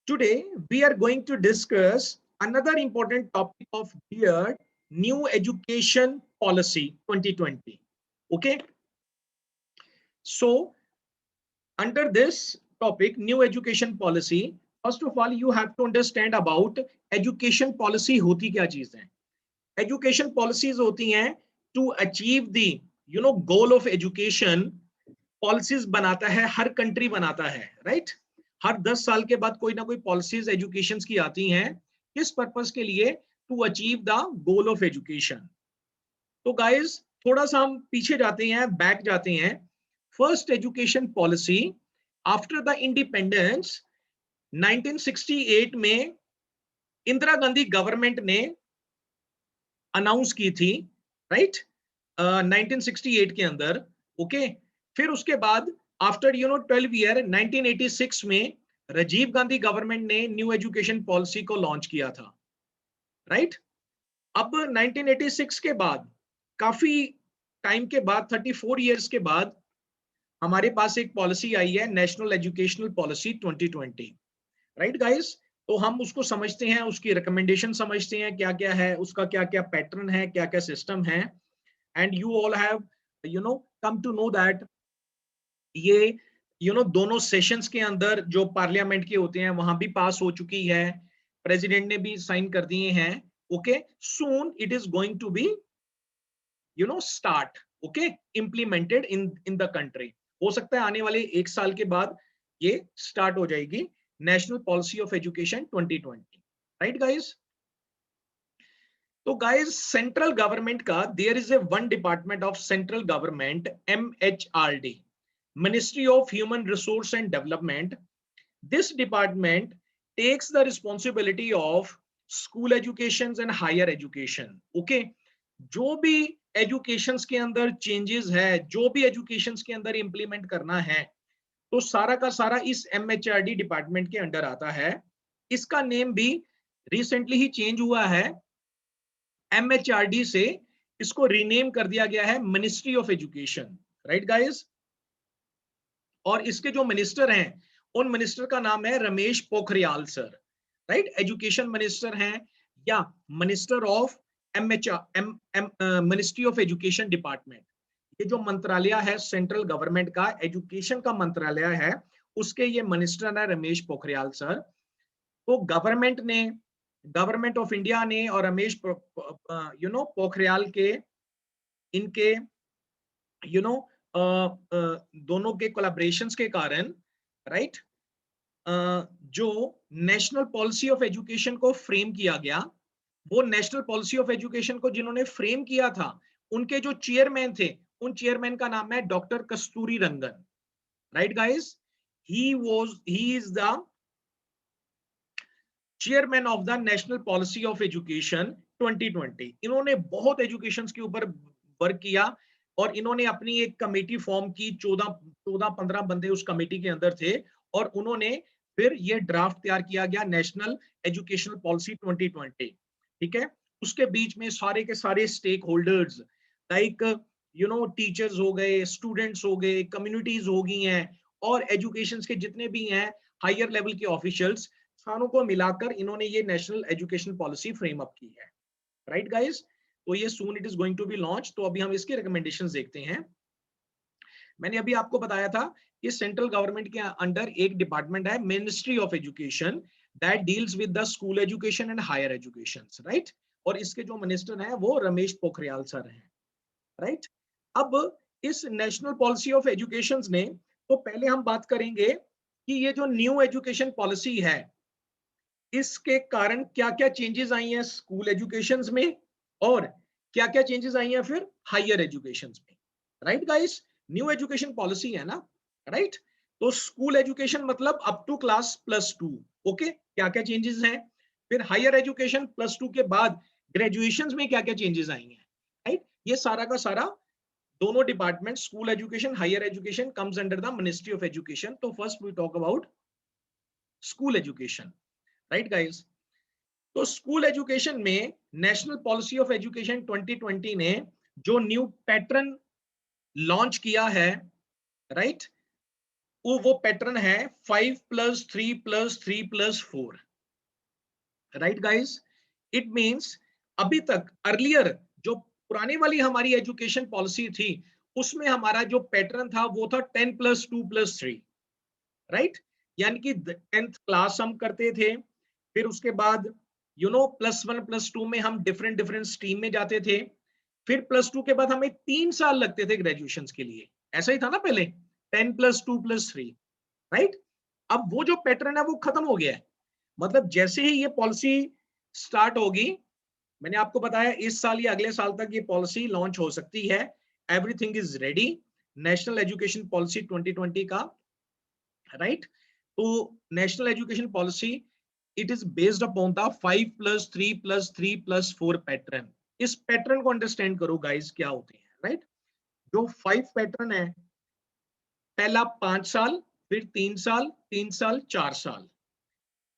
Today, we are going to discuss another important topic of year, New Education Policy 2020. Okay. So, under this topic, New Education Policy, first of all, you have to understand about education policy होती क्या चीज है. Education policies होती हैं to achieve the goal of education. Policies बनाता है हर country बनाता है, राइट. हर 10 साल के बाद कोई ना कोई पॉलिसीज एजुकेशन की आती हैं. किस पर्पस के लिए? To achieve the goal of education. तो गाइस थोड़ा सा हम पीछे जाते हैं, बैक जाते हैं. First education policy after the independence 1968 में इंदिरा गांधी गवर्नमेंट ने अनाउंस की थी, राइट. 1968 के अंदर. ओके. फिर उसके बाद आफ्टर 12 ईयर 1986 में राजीव गांधी गवर्नमेंट ने न्यू एजुकेशन पॉलिसी को लॉन्च किया था, राइट. अब 1986 के बाद काफी टाइम के बाद 34 इयर्स के बाद हमारे पास एक पॉलिसी आई है, national educational policy 2020, right guys. तो हम उसको समझते हैं, उसकी रिकमेंडेशन समझते हैं, क्या क्या है उसका, क्या क्या पैटर्न है, क्या क्या सिस्टम है. And you all have come to know that ये दोनों सेशंस के अंदर जो पार्लियामेंट के होते हैं वहां भी पास हो चुकी है, प्रेसिडेंट ने भी साइन कर दिए हैं. Okay. Soon it is going to be start, okay, implemented in the country. हो सकता है आने वाले 1 साल के बाद ये स्टार्ट हो जाएगी, national policy of education 2020, right guys. तो गाइस सेंट्रल गवर्नमेंट का there is a one department of central government, MHRD, Ministry of Human Resource and Development. This department takes the responsibility of school education and higher education. Okay. जो भी educations के अंदर changes है, जो भी educations के अंदर इंप्लीमेंट करना है, तो सारा का सारा इस MHRD डिपार्टमेंट के अंडर आता है. इसका नेम भी रिसेंटली ही चेंज हुआ है. MHRD से इसको रीनेम कर दिया गया है ministry of education, right guys. और इसके जो मिनिस्टर हैं उन मिनिस्टर का नाम है Ramesh Pokhriyal sir, right. Education minister हैं या minister of ministry of education department. ये जो मंत्रालय है सेंट्रल गवर्नमेंट का, एजुकेशन का मंत्रालय है, उसके ये मिनिस्टर है रमेश पोखरियाल सर. तो गवर्नमेंट ऑफ इंडिया ने और रमेश पोखरियाल के इनके दोनों के कोलैबोरेशंस के कारण, राइट, जो नेशनल पॉलिसी ऑफ एजुकेशन को फ्रेम किया गया, वो नेशनल पॉलिसी ऑफ एजुकेशन को जिन्होंने फ्रेम किया था उनके जो चेयरमैन थे, उन चेयरमैन का नाम है doctor Kasturi Rangan, right guys. He is the chairman of the national policy of education 2020. इन्होंने बहुत एजुकेशन के ऊपर वर्क किया और इन्होंने अपनी एक कमेटी फॉर्म की. 14-15 बंदे उस कमेटी के अंदर थे और उन्होंने फिर ये ड्राफ्ट तैयार किया गया नेशनल एजुकेशनल पॉलिसी 2020, ठीक है. उसके बीच में सारे के सारे स्टेक होल्डर्स लाइक टीचर्स हो गए, स्टूडेंट्स हो गए, कम्युनिटीज हो गई हैं, और एजुकेशन के जितने भी हैं हायर लेवल के ऑफिशियल्स, सारों को मिलाकर इन्होंने ये national education policy frame up की है, राइट गाइस. तो ये soon it is going to be launch. तो अभी हम इसके रिकमेंडेशंस देखते हैं. मैंने अभी आपको बताया था कि सेंट्रल गवर्नमेंट के अंडर एक डिपार्टमेंट है, ministry of education, that deals with the school education and higher education, right. और इसके जो मिनिस्टर हैं वो रमेश पोखरियाल सर हैं, राइट. अब इस नेशनल पॉलिसी ऑफ एजुकेशन ने, तो पहले हम बात करेंगे कि ये जो न्यू एजुकेशन पॉलिसी है इसके कारण क्या क्या चेंजेस आई हैं स्कूल एजुकेशन में और क्या क्या चेंजेस आई हैं फिर हायर एजुकेशन में, right guys. New education policy है ना, राइट. तो स्कूल एजुकेशन मतलब अप टू क्लास +2, ओके. क्या क्या चेंजेस हैं. फिर हायर एजुकेशन +2 के बाद ग्रेजुएशन में क्या क्या चेंजेस आई हैं, राइट. ये सारा का सारा दोनों department, school education, higher education, comes under the ministry of education. तो first we talk about school education, right guys. तो स्कूल एजुकेशन में नेशनल पॉलिसी ऑफ एजुकेशन 2020 ने जो न्यू पैटर्न लॉन्च किया है, राइट, वो पैटर्न है 5+3+3+4, राइट गाइस। इट मींस अभी तक अर्लियर जो पुरानी वाली हमारी एजुकेशन पॉलिसी थी, उसमें हमारा जो पैटर्न था वो था 10+2+3, राइट। यानी कि 10th क्लास हम करते थे, फिर उसके बाद +1 +2 में हम डिफरेंट डिफरेंट स्ट्रीम में जाते थे, फिर +2 के बाद हमें 3 साल लगते थे ग्रेजुएशन के लिए, ऐसा ही था ना पहले, 10+2+3, राइट। अब वो जो पैटर्न है वो खत्म हो गया है। मतलब जैसे ही ये पॉलिसी स्टार्ट होगी, मैंने आपको बताया इस साल या अगले साल तक ये पॉलिसी लॉन्च हो सकती है। Everything is ready, national education policy 2020 का, राइट। तो national education policy, it is based upon the 5+3+3+4 pattern. इस पैटर्न को अंडरस्टैंड करो गाइस, क्या होते हैं, राइट। जो 5 पैटर्न है, पहला 5 साल, फिर 3 साल, 3 साल, 4 साल।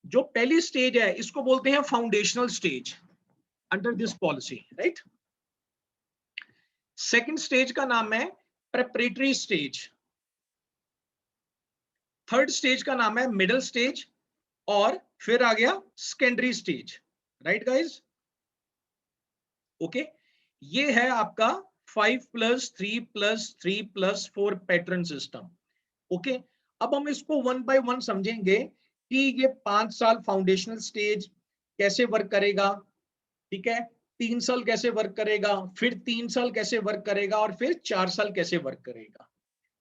जो पहली स्टेज है इसको बोलते हैं foundational stage under this policy, right. Second stage का नाम है प्रेपरेटरी स्टेज, थर्ड स्टेज का नाम है मिडिल स्टेज, और फिर आ गया secondary stage, right guys. Okay, ये है आपका 5+3+3+4 पैटर्न सिस्टम। ओके, अब हम इसको वन बाय वन समझेंगे कि ये 5 साल फाउंडेशनल स्टेज कैसे वर्क करेगा, ठीक है, 3 साल कैसे वर्क करेगा, फिर 3 साल कैसे वर्क करेगा, और फिर 4 साल कैसे वर्क करेगा।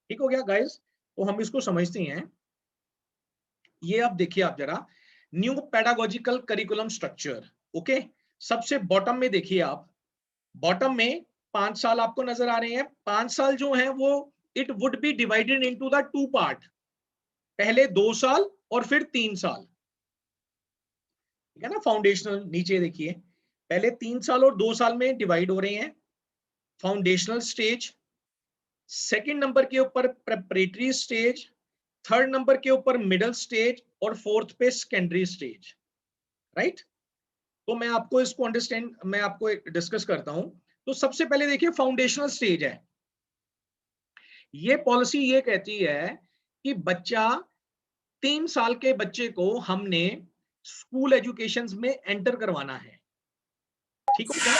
ठीक हो गया गाइस, तो हम इसको समझते हैं। ये आप देखिए, आप जरा new pedagogical curriculum structure. Okay, सबसे बॉटम में देखिए आप, बॉटम में 5 साल आपको नजर आ रहे हैं। 5 साल जो है वो it would be divided into the 2 part, पहले 2 साल और फिर 3 साल, ठीक है ना। फाउंडेशनल नीचे देखिए, पहले 3 साल और 2 साल में डिवाइड हो रहे हैं फाउंडेशनल स्टेज, सेकंड नंबर के ऊपर प्रेपरेटरी स्टेज, थर्ड नंबर के ऊपर मिडिल स्टेज, और फोर्थ पे सेकेंडरी स्टेज, राइट। तो मैं आपको इसको अंडरस्टैंड, मैं आपको डिस्कस करता हूं। तो सबसे पहले देखिए फाउंडेशनल स्टेज है। ये पॉलिसी ये कहती है कि बच्चा 3 साल के बच्चे को हमने स्कूल एजुकेशन में एंटर करवाना है, ठीक है।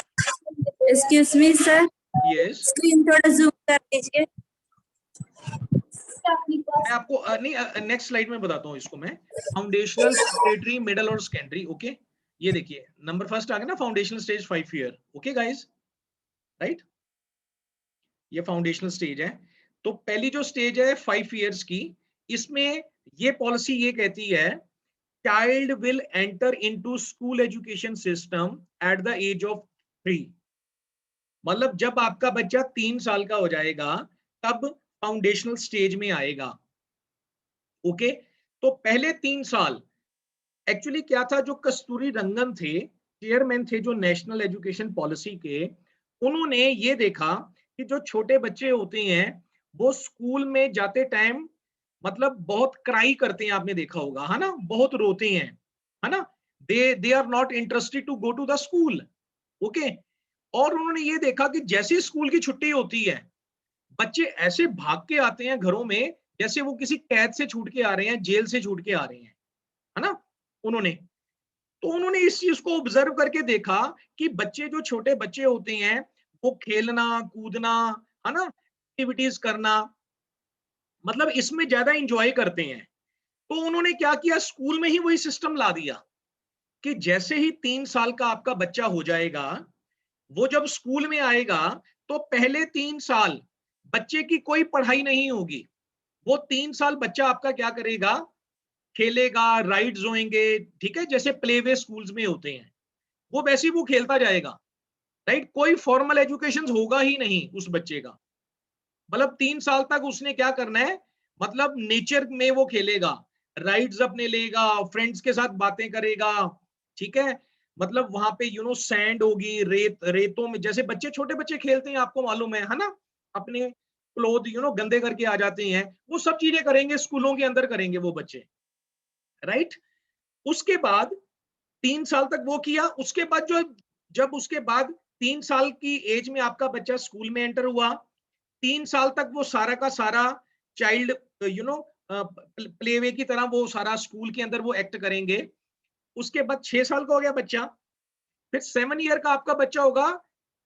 Excuse me sir, yes, screen थोड़ा जूम कर दीजिए। मैं आपको नहीं, नेक्स्ट स्लाइड में बताता हूँ इसको मैं। फाउंडेशनल, प्रिपरेटरी, मिडिल और सेकेंडरी। ओके, ये देखिए नंबर फर्स्ट आ गया ना, foundational stage 5 year. Okay guys, right, ये फाउंडेशनल स्टेज है। तो पहली जो स्टेज है 5 इयर्स की, इसमें ये पॉलिसी ये कहती है child will enter into school education system at the age of 3। मतलब जब आपका बच्चा 3 साल का हो जाएगा तब फाउंडेशनल स्टेज में आएगा। ओके, तो पहले 3 साल एक्चुअली क्या था, जो कस्तूरी रंगन थे, चेयरमैन थे जो नेशनल एजुकेशन पॉलिसी के, उन्होंने ये देखा कि जो छोटे बच्चे होते हैं वो स्कूल में जाते टाइम मतलब बहुत क्राई करते हैं, आपने देखा होगा, है ना, बहुत रोते हैं, है ना। They are not interested to go to the school. Okay, और उन्होंने ये देखा कि जैसे स्कूल की छुट्टी होती है, बच्चे ऐसे भाग के आते हैं घरों में जैसे वो किसी कैद से छूट के आ रहे हैं, जेल से छूट के आ रहे हैं, है ना। उन्होंने तो उन्होंने इस चीज को ऑब्जर्व करके देखा कि बच्चे, जो छोटे बच्चे होते हैं, वो खेलना कूदना, है ना, एक्टिविटीज करना, मतलब इसमें ज्यादा इंजॉय करते हैं। तो उन्होंने क्या किया, स्कूल में ही वही सिस्टम ला दिया कि जैसे ही 3 साल का आपका बच्चा हो जाएगा, वो जब स्कूल में आएगा तो पहले 3 साल बच्चे की कोई पढ़ाई नहीं होगी। वो 3 साल बच्चा आपका क्या करेगा, खेलेगा, राइड्स होंगे, ठीक है, जैसे प्ले वे स्कूल्स में होते हैं, वो वैसे ही वो खेलता जाएगा, राइट। कोई फॉर्मल एजुकेशन होगा ही नहीं उस बच्चे का। मतलब 3 साल तक उसने क्या करना है, मतलब नेचर में वो खेलेगा, राइड्स अपने लेगा, फ्रेंड्स के साथ बातें करेगा, ठीक है। मतलब वहां पे सैंड होगी, रेतों में जैसे बच्चे, छोटे बच्चे खेलते हैं, आपको मालूम है ना, अपने क्लोथ गंदे करके आ जाते हैं, वो सब चीजें करेंगे, स्कूलों के अंदर करेंगे वो बच्चे, राइट। उसके बाद 3 साल तक वो किया। उसके बाद जब उसके बाद 3 साल की एज में आपका बच्चा स्कूल में एंटर हुआ, 3 साल तक वो सारा का सारा चाइल्ड प्लेवे की तरह वो सारा स्कूल के अंदर वो एक्ट करेंगे। उसके बाद 6 साल का हो गया बच्चा, फिर 7 ईयर का आपका बच्चा होगा,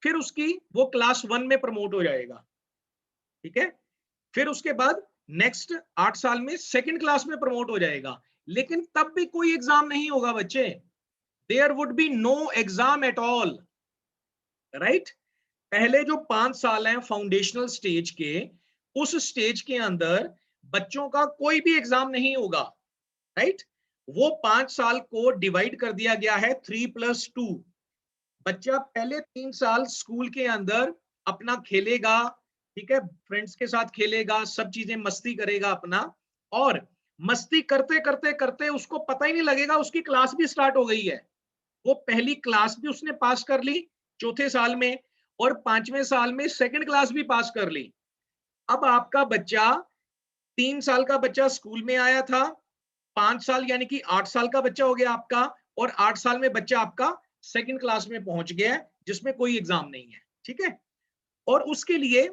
फिर उसकी वो क्लास 1 में प्रमोट हो जाएगा, ठीक है। फिर उसके बाद नेक्स्ट 8 साल में सेकंड क्लास में प्रमोट हो जाएगा, लेकिन तब भी कोई एग्जाम नहीं होगा बच्चे, there would be no exam at all, right. पहले जो 5 साल हैं फाउंडेशनल स्टेज के, उस स्टेज के अंदर बच्चों का कोई भी एग्जाम नहीं होगा, राइट। वो 5 साल को डिवाइड कर दिया गया है 3+2। बच्चा पहले 3 साल स्कूल के अंदर अपना खेलेगा, ठीक है, फ्रेंड्स के साथ खेलेगा, सब चीजें मस्ती करेगा अपना, और मस्ती करते करते करते उसको पता ही नहीं लगेगा उसकी क्लास भी स्टार्ट हो गई है। वो पहली क्लास भी उसने पास कर ली चौथे साल में, और 5वें साल में सेकंड क्लास भी पास कर ली। अब आपका बच्चा 3 साल का बच्चा स्कूल में आया था, 5 साल यानी कि 8 साल का बच्चा हो गया आपका, और 8 साल में बच्चा आपका सेकंड क्लास में पहुंच गया है, जिसमें कोई एग्जाम नहीं है, ठीक है। और उसके लिए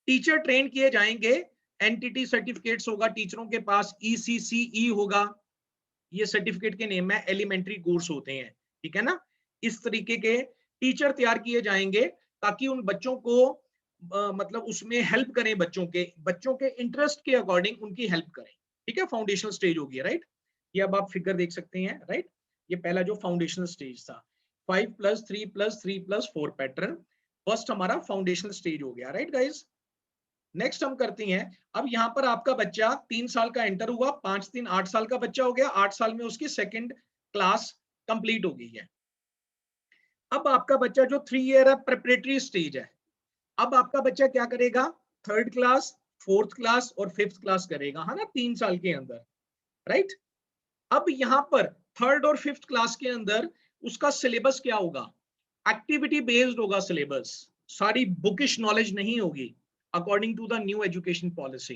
टीचर ट्रेन किए जाएंगे, एनटीटी सर्टिफिकेट्स होगा टीचरों के पास, ईसीसीई होगा, ये सर्टिफिकेट के नेम है, एलिमेंट्री कोर्स होते हैं, ठीक है ना। इस तरीके के टीचर तैयार किए जाएंगे ताकि उन बच्चों को मतलब उसमें हेल्प करें, बच्चों के इंटरेस्ट के अकॉर्डिंग उनकी हेल्प करें, ठीक है। फाउंडेशनल स्टेज होगी, राइट। ये अब आप फिगर देख सकते हैं, राइट। ये पहला जो फाउंडेशनल स्टेज था, 5+3+3+4 पैटर्न, फर्स्ट हमारा फाउंडेशनल स्टेज हो गया, राइट गाइस। नेक्स्ट हम करते हैं, अब यहाँ पर आपका बच्चा 3 साल का एंटर हुआ, 5 3 8 साल का बच्चा हो गया, 8 साल में उसकी सेकंड क्लास कंप्लीट हो गई है। अब आपका बच्चा जो 3 ईयर है, प्रिपरेटरी स्टेज है, अब आपका बच्चा क्या करेगा, 3rd क्लास, 4th क्लास और 5th क्लास करेगा, है ना, 3 साल के अंदर, राइट। अब यहाँ पर 3rd और 5th क्लास के अंदर उसका सिलेबस क्या होगा, एक्टिविटी बेस्ड होगा सिलेबस, सारी बुकिश नॉलेज नहीं होगी, according to the new education policy,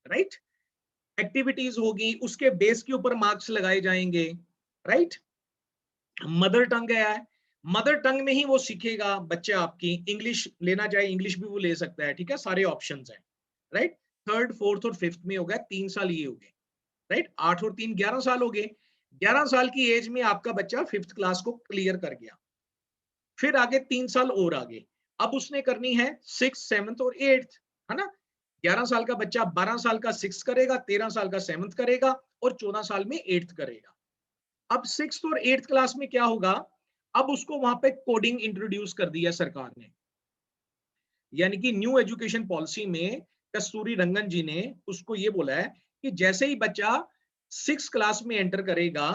right. Activities होगी, उसके बेस के ऊपर मार्क्स लगाए जाएंगे, राइट। मदर टंग है, मदर टंग में ही वो सीखेगा बच्चा, आपकी इंग्लिश लेना चाहे इंग्लिश भी वो ले सकता है, ठीक है, सारे ऑप्शंस हैं, राइट। 3rd 4th और 5th में हो गया, 3 साल ये हो गए, राइट। 8 और 3 11 साल हो गए, 11 साल की एज में आपका बच्चा 5th क्लास को क्लियर कर गया। फिर आगे 3 साल और आगे, अब उसने करनी है 6th 7th और 8th, है ना। 11 साल का बच्चा 12 साल का 6th करेगा, 13 साल का 7th करेगा, और 14 साल में 8th करेगा। अब 6th और 8th क्लास में क्या होगा, अब उसको वहां पे कोडिंग इंट्रोड्यूस कर दिया सरकार ने, यानी कि न्यू एजुकेशन पॉलिसी में कस्तूरी रंगन जी ने उसको ये बोला है कि जैसे ही बच्चा 6th क्लास में एंटर करेगा,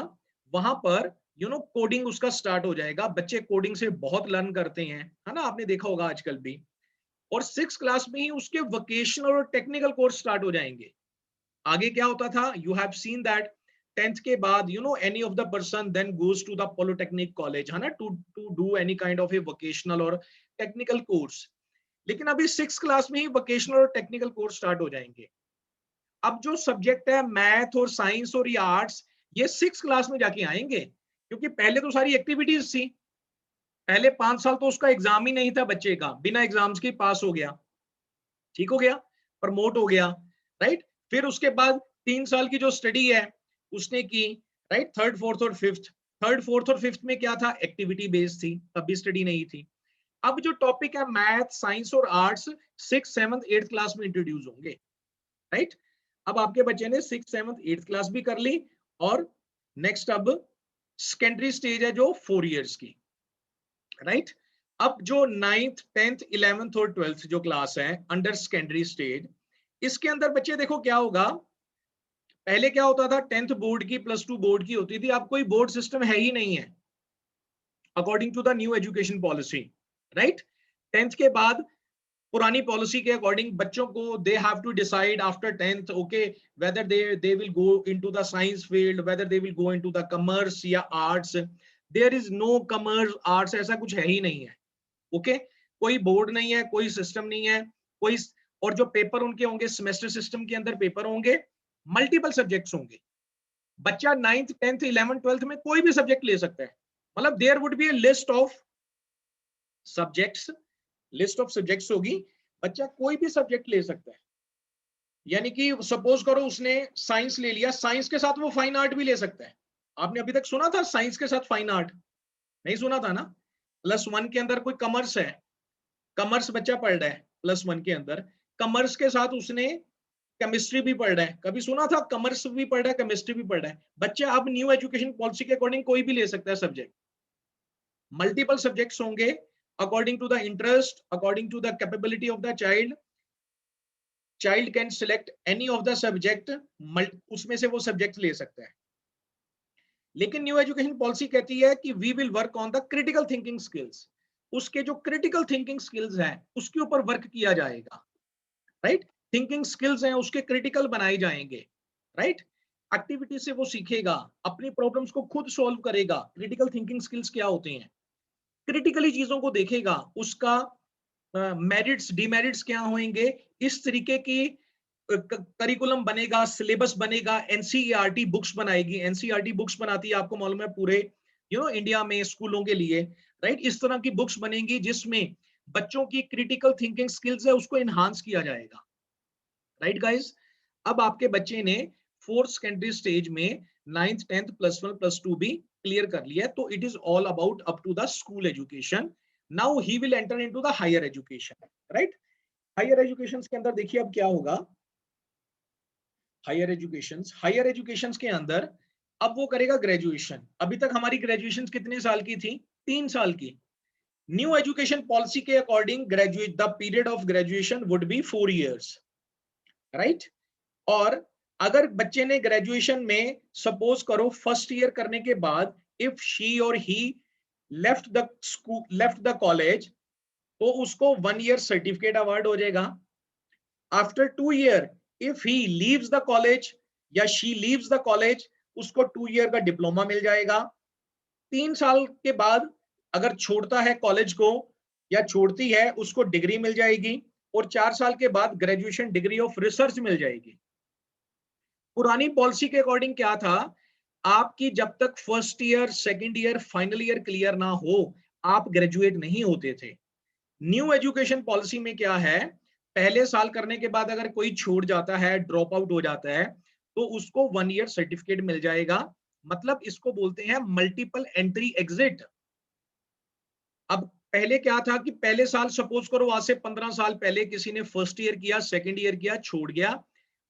वहां पर कोडिंग उसका स्टार्ट हो जाएगा। बच्चे कोडिंग से बहुत लर्न करते हैं, है ना, आपने देखा होगा आजकल भी। और 6th क्लास में ही उसके वोकेशनल और टेक्निकल कोर्स स्टार्ट हो जाएंगे। आगे क्या होता था, you have seen that 10th के बाद any of the person then goes to the polytechnic college, है ना, to do any kind of a vocational और टेक्निकल कोर्स। लेकिन अभी 6th क्लास में ही वोकेशनल और टेक्निकल कोर्स स्टार्ट हो जाएंगे। अब जो सब्जेक्ट है मैथ और साइंस और ये आर्ट्स, ये 6th क्लास में जाके आएंगे, क्योंकि पहले तो सारी एक्टिविटीज थी। पहले 5 साल तो उसका एग्जाम ही नहीं था बच्चे का, बिना एग्जाम्स के पास हो गया, ठीक हो गया, प्रमोट हो गया, राइट। फिर उसके बाद 3 साल की जो स्टडी है उसने की, राइट, 3rd 4th और 5th। 3rd 4th और 5th में क्या था, एक्टिविटी बेस्ड थी, तब भी स्टडी नहीं थी। अब जो टॉपिक है मैथ साइंस और arts 6th 7th 8th class में इंट्रोड्यूस होंगे, राइट। अब आपके बच्चे ने 6th 7th 8th क्लास भी कर ली, और नेक्स्ट अब सेकेंडरी स्टेज है जो 4 इयर्स की, राइट। अब जो 9th 10th 11th और 12th जो क्लास है अंडर सेकेंडरी स्टेज, इसके अंदर बच्चे देखो क्या होगा, पहले क्या होता था, 10th बोर्ड की +2 बोर्ड की होती थी, अब कोई बोर्ड सिस्टम है ही नहीं है according to the new education policy, right. 10th के बाद पुरानी पॉलिसी के अकॉर्डिंग बच्चों को they have to decide after 10th, okay, whether they will go into the science field, whether they will go into the commerce या arts. There is no commerce arts, ऐसा कुछ है ही नहीं है, ओके। कोई बोर्ड नहीं है, कोई सिस्टम नहीं है, कोई। और जो पेपर उनके होंगे सेमेस्टर सिस्टम के अंदर पेपर होंगे, मल्टीपल सब्जेक्ट्स होंगे। बच्चा 9th 10th 11th 12th में कोई भी सब्जेक्ट ले सकता है, मतलब there would be a list of subjects, list of subjects होगी, बच्चा कोई भी सब्जेक्ट ले सकता है, यानी कि सपोज करो उसने साइंस ले लिया, साइंस के साथ वो फाइन आर्ट भी ले सकता है। आपने अभी तक सुना था साइंस के साथ फाइन आर्ट? नहीं सुना था ना। +1 के अंदर कोई कॉमर्स है, कॉमर्स बच्चा पढ़ रहा है +1 के अंदर, कॉमर्स के साथ उसने केमिस्ट्री भी पढ़ रहा है। कभी सुना था कॉमर्स भी पढ़ रहा है केमिस्ट्री भी पढ़ रहा है? बच्चा अब न्यू एजुकेशन पॉलिसी के अकॉर्डिंग कोई भी ले सकता है सब्जेक्ट। मल्टीपल सब्जेक्ट्स होंगे according to the interest, according to the capability of the child. Child can select any of the subject, उसमें से वो सब्जेक्ट ले सकता है। लेकिन न्यू एजुकेशन पॉलिसी कहती है कि we will work on the critical thinking skills. उसके जो क्रिटिकल थिंकिंग स्किल्स हैं उसके ऊपर वर्क किया जाएगा, राइट। थिंकिंग स्किल्स हैं उसके क्रिटिकल बनाए जाएंगे, राइट। एक्टिविटी से वो सीखेगा, अपनी प्रॉब्लम्स को खुद सॉल्व करेगा। क्रिटिकल थिंकिंग स्किल्स क्या होते हैं? क्रिटिकली चीजों को देखेगा, उसका मेरिट्स डिमेरिट्स क्या होंगे, इस तरीके की करिकुलम बनेगा, सिलेबस बनेगा। एनसीईआरटी बुक्स बनाएगी, एनसीईआरटी बुक्स बनाती है आपको मालूम है पूरे इंडिया में स्कूलों के लिए, राइट। इस तरह की बुक्स बनेंगी जिसमें बच्चों की क्रिटिकल थिंकिंग स्किल्स है उसको एनहांस किया जाएगा, राइट गाइस। अब आपके बच्चे ने 4th सेकेंडरी स्टेज में 9th 10th +1 +2 भी क्लियर कर लिया है, तो it is all about up to the school education. Now he will enter into the higher education, right. Higher education के अंदर देखिए अब क्या होगा। हायर एजुकेशन के अंदर अब वो करेगा ग्रेजुएशन। अभी तक हमारी ग्रेजुएशन कितने साल की थी? 3 साल की। न्यू एजुकेशन पॉलिसी के according graduate the period of graduation would be 4 years, right. और अगर बच्चे ने ग्रेजुएशन में सपोज करो फर्स्ट ईयर करने के बाद इफ शी और he left the school left the college, तो उसको 1 year सर्टिफिकेट अवार्ड हो जाएगा। After 2 year if he leaves the college या शी लीव्स द कॉलेज, उसको 2 year का डिप्लोमा मिल जाएगा। 3 साल के बाद अगर छोड़ता है कॉलेज को या छोड़ती है उसको डिग्री मिल जाएगी। और 4 साल के बाद ग्रेजुएशन डिग्री ऑफ रिसर्च मिल जाएगी। पुरानी पॉलिसी के अकॉर्डिंग क्या था, आपकी जब तक first year second year final year clear ना हो आप ग्रेजुएट नहीं होते थे। न्यू एजुकेशन पॉलिसी में क्या है, पहले साल करने के बाद अगर कोई छूट जाता है, ड्रॉप आउट हो जाता है, तो उसको 1 year सर्टिफिकेट मिल जाएगा। मतलब इसको बोलते हैं मल्टीपल एंट्री एग्जिट। अब पहले क्या था कि पहले साल सपोज करो आज से 15 साल पहले किसी ने फर्स्ट ईयर किया, सेकंड ईयर किया, छोड़ गया।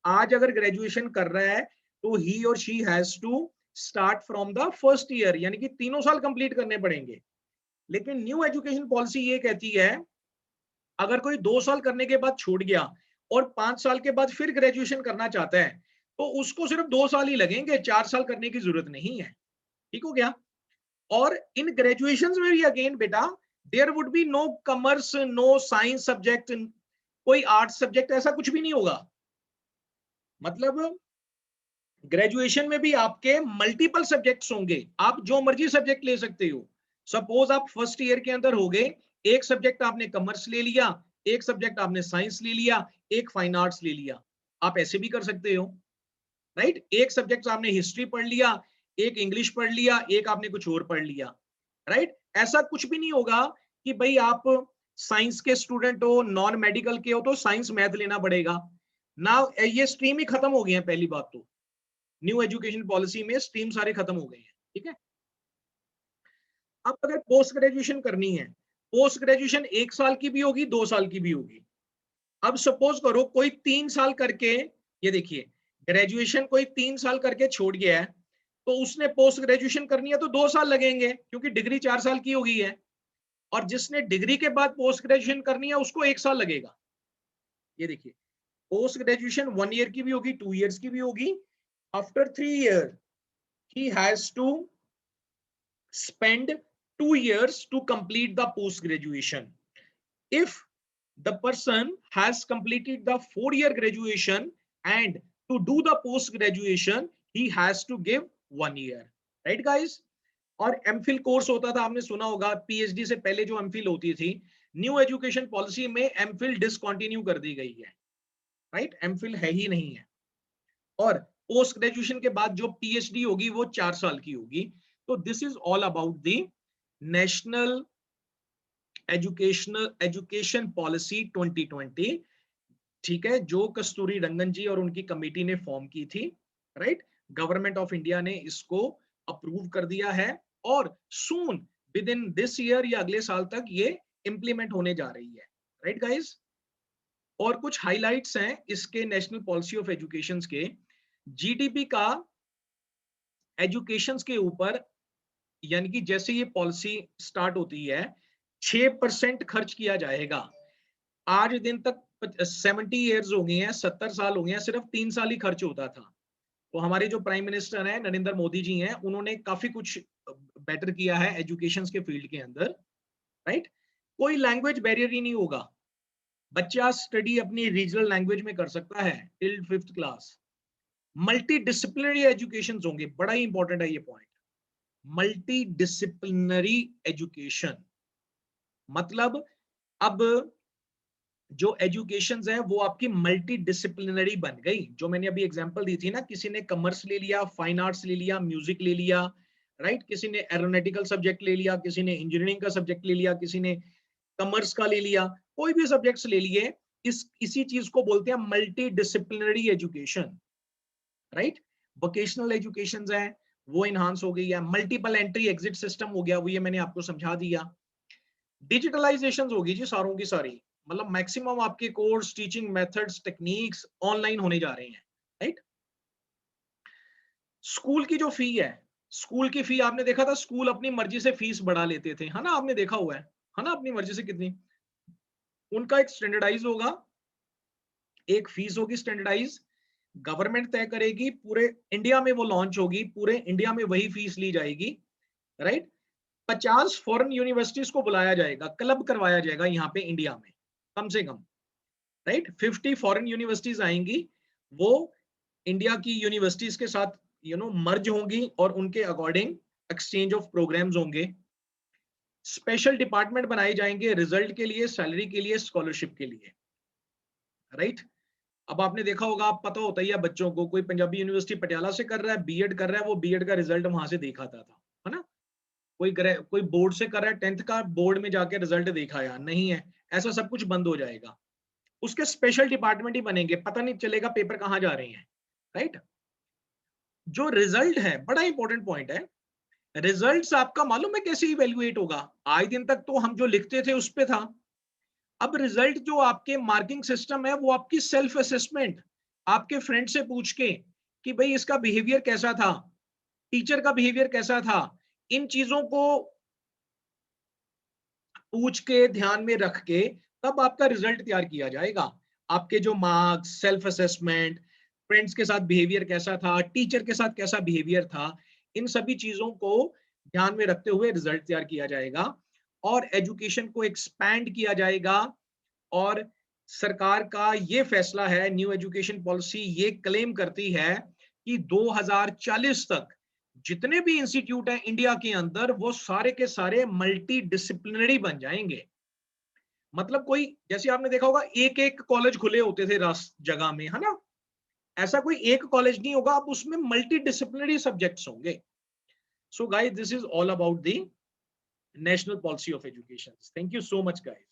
आज अगर ग्रेजुएशन कर रहा है तो ही और she has to start from the first year, यानी कि 3 साल कंप्लीट करने पड़ेंगे। लेकिन न्यू एजुकेशन पॉलिसी ये कहती है अगर कोई 2 साल करने के बाद छूट गया और 5 साल के बाद फिर ग्रेजुएशन करना चाहता है तो उसको सिर्फ 2 साल ही लगेंगे, 4 साल करने की जरूरत नहीं है। ठीक हो गया। और इन ग्रेजुएशन में भी अगेन बेटा there would be no commerce, no science subject, कोई आर्ट्स सब्जेक्ट, ऐसा कुछ भी नहीं होगा। मतलब ग्रेजुएशन में भी आपके मल्टीपल सब्जेक्ट्स होंगे, आप जो मर्जी सब्जेक्ट ले सकते हो। सपोज आप फर्स्ट ईयर के अंदर हो गए, एक सब्जेक्ट आपने कॉमर्स ले लिया, एक सब्जेक्ट आपने साइंस ले लिया, एक फाइन आर्ट्स ले लिया। आप ऐसे भी कर सकते हो, राइट। एक सब्जेक्ट आपने हिस्ट्री पढ़ लिया, एक इंग्लिश पढ़ लिया, एक आपने कुछ और पढ़ लिया, राइट। ऐसा कुछ भी नहीं होगा कि भाई आप साइंस के स्टूडेंट हो, नॉन मेडिकल के हो तो साइंस मैथ लेना पड़ेगा ना। ये स्ट्रीम ही खत्म हो गई है। पहली बात तो न्यू एजुकेशन पॉलिसी में स्ट्रीम सारे खत्म हो गए हैं, ठीक है। अब अगर पोस्ट ग्रेजुएशन करनी है, पोस्ट ग्रेजुएशन 1 साल की भी होगी, 2 साल की भी होगी। अब सपोज करो कोई 3 साल करके, ये देखिए ग्रेजुएशन कोई 3 साल करके छोड़ गया है तो उसने पोस्ट ग्रेजुएशन करनी है तो 2 साल लगेंगे क्योंकि डिग्री 4 साल की हो गई है। और जिसने डिग्री के बाद पोस्ट ग्रेजुएशन करनी है उसको 1 साल लगेगा। ये देखिए पोस्ट ग्रेजुएशन 1 ईयर की भी होगी, 2 years की भी होगी। After 3 year he has to spend 2 years to complete the post graduation. If the person has completed the 4-year graduation and to do the post graduation he has to give 1 year, right guys। और MPhil course होता था, आपने सुना होगा, PhD से पहले जो MPhil होती थी। न्यू एजुकेशन पॉलिसी में एमफिल डिसकंटिन्यू कर दी गई है, राइट। एमफिल है ही नहीं है। और पोस्ट ग्रेजुएशन के बाद जो पीएचडी होगी वो 4 साल की होगी। तो this is all about the national education policy 2020। ठीक है, जो कस्तूरी रंगन जी और उनकी कमेटी ने फॉर्म की थी, राइट। गवर्नमेंट ऑफ इंडिया ने इसको अप्रूव कर दिया है और soon with in this year या अगले साल तक ये इंप्लीमेंट होने जा रही है, राइट गाइस। और कुछ हाइलाइट्स हैं इसके नेशनल पॉलिसी ऑफ एजुकेशन के। जीडीपी का एजुकेशन के ऊपर, यानी कि जैसे ये पॉलिसी स्टार्ट होती है 6% खर्च किया जाएगा। आज दिन तक 70 ईयर्स हो गए हैं, 70 साल हो गए हैं, सिर्फ 3 साल ही खर्च होता था। तो हमारे जो प्राइम मिनिस्टर हैं नरेंद्र मोदी जी हैं, उन्होंने काफी कुछ बेटर किया है एजुकेशन के फील्ड के अंदर, राइट। कोई लैंग्वेज बैरियर ही नहीं होगा, बच्चा स्टडी अपनी रीजनल लैंग्वेज में कर सकता है till 5th class. Multi disciplinary education होंगे, बड़ा ही इंपॉर्टेंट है ये पॉइंट। मल्टी डिसिप्लिनरी एजुकेशन मतलब अब जो एजुकेशन है वो आपकी मल्टी डिसिप्लिनरी बन गई। जो मैंने अभी एग्जांपल दी थी ना, किसी ने कॉमर्स ले लिया, फाइन आर्ट्स ले लिया, म्यूजिक ले लिया, राइट। किसी ने एरोनॉटिकल सब्जेक्ट ले लिया, किसी ने इंजीनियरिंग का सब्जेक्ट ले लिया, किसी ने कॉमर्स का ले लिया, कोई भी सब्जेक्ट्स ले लिए, इसी चीज को बोलते हैं multi disciplinary education, right. Vocational education है वो इनहांस हो गई है, मल्टीपल एंट्री एग्जिट सिस्टम हो गया, वो ये मैंने आपको समझा दिया। डिजिटलाइजेशन होगी जी सारों की सारी, मतलब मैक्सिमम आपके course, teaching methods, techniques online होने जा रहे हैं, राइट। स्कूल की जो फी है, स्कूल की फी आपने देखा था, स्कूल अपनी मर्जी से फीस बढ़ा लेते थे, है ना, आपने देखा हुआ है ना, अपनी मर्जी से कितनी। उनका एक स्टैंडर्डाइज होगा, एक फीस होगी स्टैंडर्डाइज, गवर्नमेंट तय करेगी, पूरे इंडिया में वो लॉन्च होगी, पूरे इंडिया में वही फीस ली जाएगी, राइट। 50 फॉरेन यूनिवर्सिटीज को बुलाया जाएगा, क्लब करवाया जाएगा यहाँ पे इंडिया में कम से कम, राइट। 50 फॉरेन यूनिवर्सिटीज आएंगी, वो इंडिया की यूनिवर्सिटीज के साथ मर्ज होंगी और उनके अकॉर्डिंग एक्सचेंज ऑफ प्रोग्राम्स होंगे। स्पेशल डिपार्टमेंट बनाए जाएंगे रिजल्ट के लिए, सैलरी के लिए, स्कॉलरशिप के लिए, राइट। अब आपने देखा होगा, आप पता होता ही है बच्चों को, कोई पंजाबी यूनिवर्सिटी पटियाला से कर रहा है, बीएड कर रहा है, वो बीएड का रिजल्ट वहां से देखा था, है ना। कोई बोर्ड से कर रहा है 10th का, बोर्ड में जाके रिजल्ट देखा या नहीं है, ऐसा सब कुछ बंद हो जाएगा। उसके स्पेशल डिपार्टमेंट ही बनेंगे, पता नहीं चलेगा पेपर कहां जा रहे हैं, राइट। जो रिजल्ट है, बड़ा इंपॉर्टेंट पॉइंट है, रिजल्ट्स आपका मालूम है कैसे इवेल्युएट होगा। आज दिन तक तो हम जो लिखते थे उस पे था, अब रिजल्ट जो आपके मार्किंग सिस्टम है वो आपकी सेल्फ असेसमेंट, आपके फ्रेंड से पूछ के कि भाई इसका बिहेवियर कैसा था, टीचर का बिहेवियर कैसा था, इन चीजों को पूछ के ध्यान में रख के तब आपका रिजल्ट तैयार किया जाएगा। आपके जो मार्क्स, सेल्फ असेसमेंट, फ्रेंड्स के साथ बिहेवियर कैसा था, टीचर के साथ कैसा बिहेवियर था, इन सभी चीजों को ध्यान में रखते हुए रिजल्ट तैयार किया जाएगा और एजुकेशन को एक्सपैंड किया जाएगा। और सरकार का ये फैसला है, न्यू एजुकेशन पॉलिसी ये क्लेम करती है कि 2040 तक जितने भी इंस्टीट्यूट हैं इंडिया के अंदर, वो सारे के सारे मल्टी डिसिप्लिनरी बन जाएंगे। मतलब कोई, जैसे आपने देखा होगा एक एक कॉलेज खुले होते थे जगह में, है ना, ऐसा कोई एक कॉलेज नहीं होगा, अब उसमें मल्टी डिसिप्लिनरी सब्जेक्ट्स होंगे। So guys, this is all about the national policy of education. Thank you so much guys.